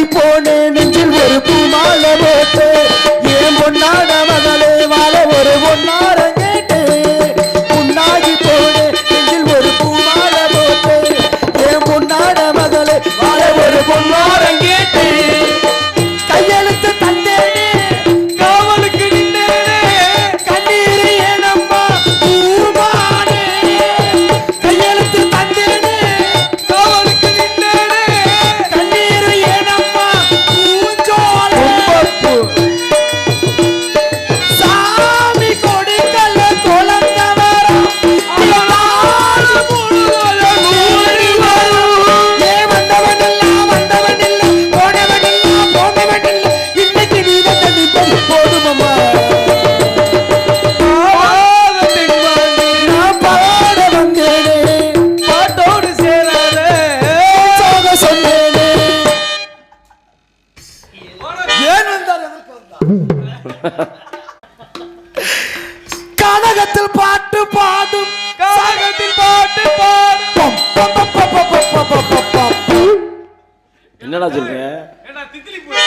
போனே நெஞ்சில் ஒரு பூமாலை போட்டு ஏன் பொன்னாட மகளே வாழ ஒரு பொன்னார கேட்டு புண்ணாகி போனே நெஞ்சில் ஒரு பூமாலை போட்டு ஏன் பொன்னாட மகளே வாழ ஒரு பொன்னார கேட்டு கையெழுத்து தந்தேனே காவலுக்கு நின்றேனே கண்ணீர் ஏனம்மா பூமானே கையெழுத்து தந்தேனே காவலுக்கு நின்றேனே கண்ணீர் ஏனம்மா பூஞ்சோலை சாமி கொடுக்கல குழந்தவரம் ஏ வந்தவனெல்லாம் வந்தவனில்லை போனவனெல்லாம் போனவனில்லை இன்னைக்கு நீ வந்தது போதுமம்மா நான் பாட வந்தேனே பாட்டோடு சேராதே சோக சொன்னேனே ஏன் வந்தார் எதற்கு வந்தார் கனகத்தில் பாட்டு பாடும் கனகத்தில் பாட்டு பாடும் என்னடா சொல்றீங்க? என்ன தித்திலி போய்